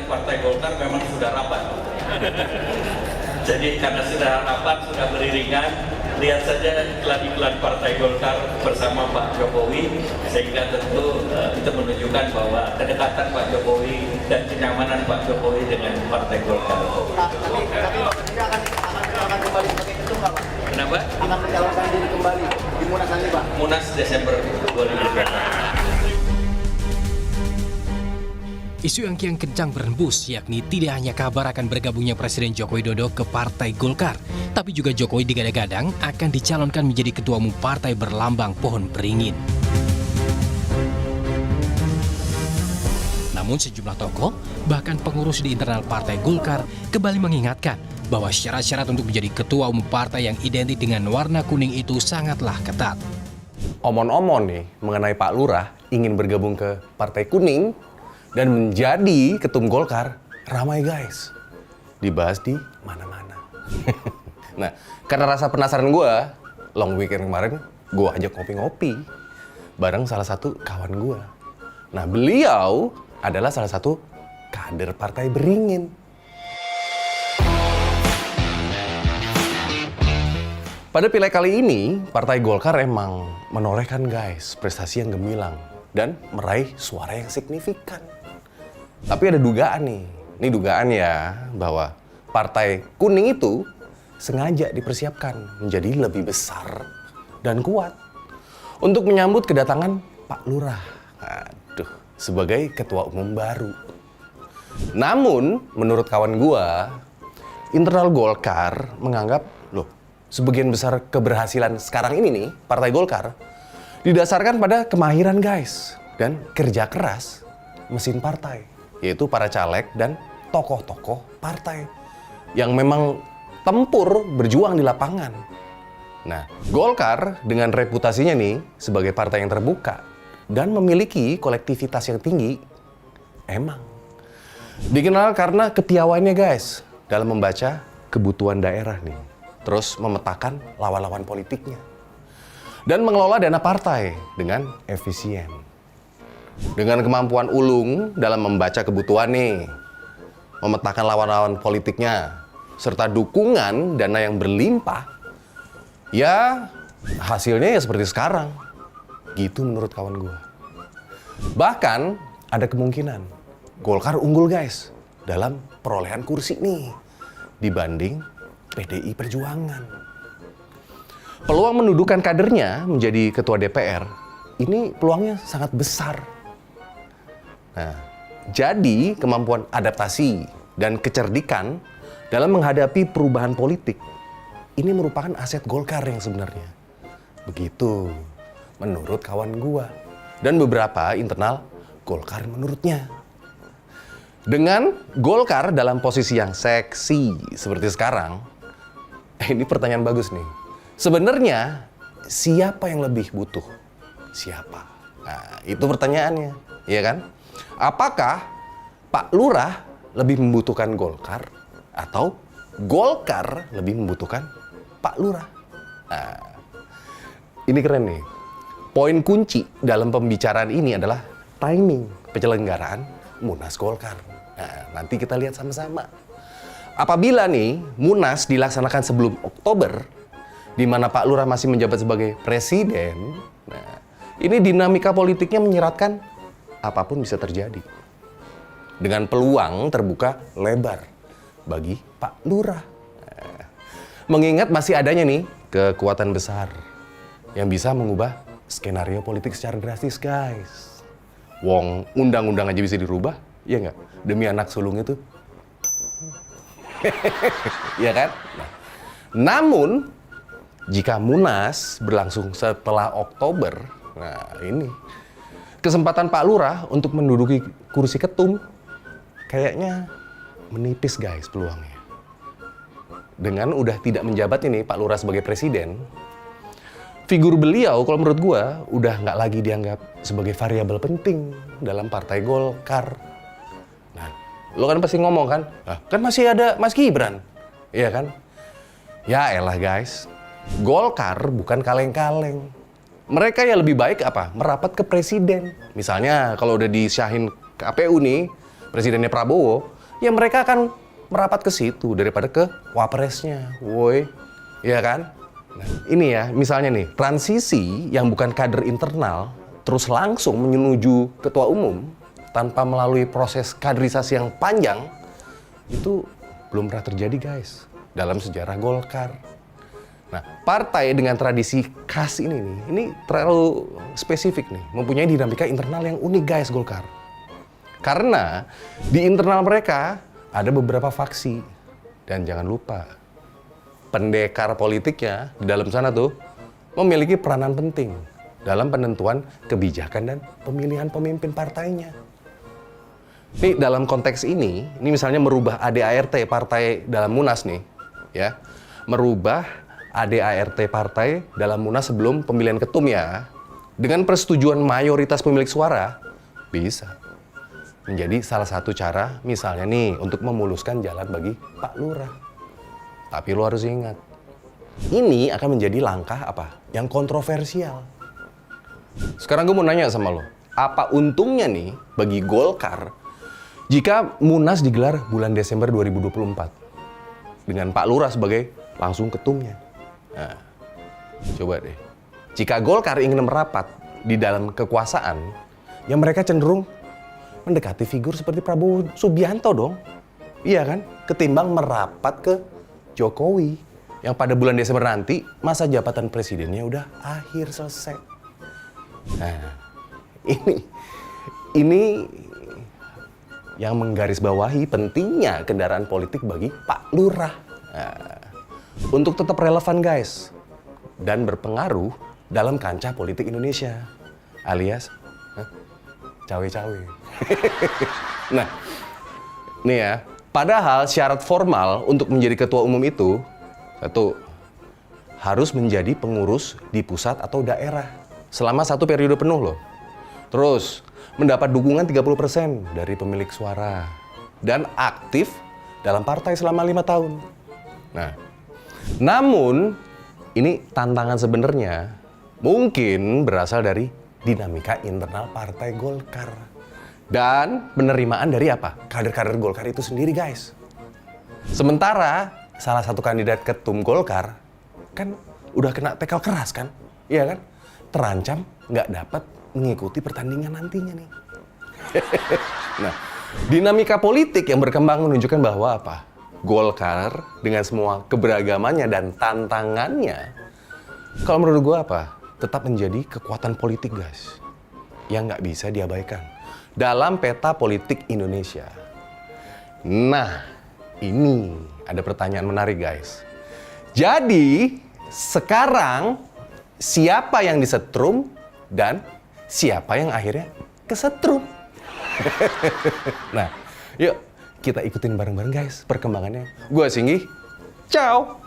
Partai Golkar memang sudah rapat. Jadi karena sudah rapat, sudah beriringan, lihat saja iklan-iklan Partai Golkar bersama Pak Jokowi, sehingga tentu itu menunjukkan bahwa kedekatan Pak Jokowi dan kenyamanan Pak Jokowi dengan Partai Golkar. Tapi akan kembali sebagai ketum nggak Pak? Kenapa? Akan mencalonkan diri kembali di Munas nanti Pak? Munas Desember 2024. Isu yang kian kencang berhembus, yakni tidak hanya kabar akan bergabungnya Presiden Joko Widodo ke Partai Golkar, tapi juga Jokowi digadang-gadang akan dicalonkan menjadi ketua umum partai berlambang pohon beringin. Namun sejumlah tokoh, bahkan pengurus di internal Partai Golkar, kembali mengingatkan bahwa syarat-syarat untuk menjadi ketua umum partai yang identik dengan warna kuning itu sangatlah ketat. Omon-omon nih mengenai Pak Lurah ingin bergabung ke Partai Kuning dan menjadi ketum Golkar, ramai guys. Dibahas di mana-mana. Nah, karena rasa penasaran gue, long weekend kemarin gue ajak ngopi-ngopi bareng salah satu kawan gue. Nah, beliau adalah salah satu kader Partai Beringin. Pada pileg kali ini, Partai Golkar emang menorehkan guys prestasi yang gemilang dan meraih suara yang signifikan. Tapi ada dugaan nih, ini dugaan ya, bahwa Partai Kuning itu sengaja dipersiapkan menjadi lebih besar dan kuat untuk menyambut kedatangan Pak Lurah, sebagai ketua umum baru. Namun, menurut kawan gua, internal Golkar menganggap, sebagian besar keberhasilan sekarang ini nih, Partai Golkar, didasarkan pada kemahiran guys dan kerja keras mesin partai, yaitu para caleg dan tokoh-tokoh partai yang memang tempur berjuang di lapangan. Nah, Golkar dengan reputasinya nih sebagai partai yang terbuka dan memiliki kolektivitas yang tinggi, emang dikenal karena kepiawaiannya guys dalam membaca kebutuhan daerah nih, terus memetakan lawan-lawan politiknya dan mengelola dana partai dengan efisien. Dengan kemampuan ulung dalam membaca kebutuhan nih, memetakan lawan-lawan politiknya, serta dukungan dana yang berlimpah, ya hasilnya ya seperti sekarang. Gitu menurut kawan gue. Bahkan ada kemungkinan Golkar unggul guys dalam perolehan kursi nih dibanding PDI Perjuangan. Peluang mendudukan kadernya menjadi ketua DPR ini peluangnya sangat besar. Nah, jadi kemampuan adaptasi dan kecerdikan dalam menghadapi perubahan politik ini merupakan aset Golkar yang sebenarnya. Begitu menurut kawan gua dan beberapa internal Golkar menurutnya. Dengan Golkar dalam posisi yang seksi seperti sekarang, ini pertanyaan bagus nih. Sebenarnya siapa yang lebih butuh? Siapa? Nah, itu pertanyaannya, ya kan? Apakah Pak Lurah lebih membutuhkan Golkar atau Golkar lebih membutuhkan Pak Lurah? Nah, ini keren nih. Poin kunci dalam pembicaraan ini adalah timing penyelenggaraan Munas Golkar. Nah, nanti kita lihat sama-sama. Apabila nih Munas dilaksanakan sebelum Oktober, di mana Pak Lurah masih menjabat sebagai presiden, nah, ini dinamika politiknya menyeratkan apapun bisa terjadi. Dengan peluang terbuka lebar bagi Pak Lurah. Nah, mengingat masih adanya nih kekuatan besar yang bisa mengubah skenario politik secara drastis guys. Wong undang-undang aja bisa dirubah, iya nggak? Demi anak sulung itu. Iya kan? Nah, namun, jika Munas berlangsung setelah Oktober, nah ini kesempatan Pak Lurah untuk menduduki kursi ketum kayaknya menipis guys peluangnya. Dengan udah tidak menjabat ini Pak Lurah sebagai presiden, figur beliau kalau menurut gua udah nggak lagi dianggap sebagai variabel penting dalam Partai Golkar. Nah, lo kan pasti ngomong kan, kan masih ada Mas Gibran, iya kan? Ya elah guys. Golkar bukan kaleng-kaleng. Mereka ya lebih baik apa? Merapat ke presiden. Misalnya kalau udah disyahin KPU nih, presidennya Prabowo, ya mereka akan merapat ke situ daripada ke wapresnya, woi, ya kan? Nah, ini ya, misalnya nih, transisi yang bukan kader internal terus langsung menuju ketua umum tanpa melalui proses kaderisasi yang panjang, itu belum pernah terjadi guys dalam sejarah Golkar. Nah, partai dengan tradisi khas ini nih, ini terlalu spesifik nih, mempunyai dinamika internal yang unik guys Golkar. Karena di internal mereka ada beberapa faksi. Dan jangan lupa, pendekar politiknya di dalam sana tuh memiliki peranan penting dalam penentuan kebijakan dan pemilihan pemimpin partainya. Nih dalam konteks ini misalnya merubah ADART partai dalam Munas nih, ya. Merubah ADART partai dalam Munas sebelum pemilihan ketum ya. Dengan persetujuan mayoritas pemilik suara, bisa menjadi salah satu cara misalnya nih untuk memuluskan jalan bagi Pak Lurah. Tapi lo harus ingat, ini akan menjadi langkah apa? Yang kontroversial. Sekarang gue mau nanya sama lo, apa untungnya nih bagi Golkar jika Munas digelar bulan Desember 2024 dengan Pak Lurah sebagai langsung ketumnya? Nah, coba deh, jika Golkar ingin merapat di dalam kekuasaan, ya mereka cenderung mendekati figur seperti Prabowo Subianto dong. Iya kan? Ketimbang merapat ke Jokowi yang pada bulan Desember nanti masa jabatan presidennya udah akhir selesai. Nah, ini yang menggarisbawahi pentingnya kendaraan politik bagi Pak Lurah. Nah, untuk tetap relevan guys dan berpengaruh dalam kancah politik Indonesia alias cawe-cawe. Nah, nih ya, padahal syarat formal untuk menjadi ketua umum itu, satu, harus menjadi pengurus di pusat atau daerah selama 1 periode penuh loh. Terus, mendapat dukungan 30% dari pemilik suara dan aktif dalam partai selama 5 tahun. Nah, namun ini tantangan sebenarnya mungkin berasal dari dinamika internal Partai Golkar dan penerimaan dari apa? Kader-kader Golkar itu sendiri guys. Sementara salah satu kandidat ketum Golkar kan udah kena tekel keras kan? Iya kan? Terancam nggak dapat mengikuti pertandingan nantinya nih. Nah, dinamika politik yang berkembang menunjukkan bahwa apa? Golkar dengan semua keberagamannya dan tantangannya, kalau menurut gue apa? Tetap menjadi kekuatan politik guys yang nggak bisa diabaikan dalam peta politik Indonesia. Nah, ini ada pertanyaan menarik guys. Jadi sekarang siapa yang disetrum dan siapa yang akhirnya kesetrum? Nah, yuk kita ikutin bareng-bareng guys perkembangannya. Gua Singgi, ciao.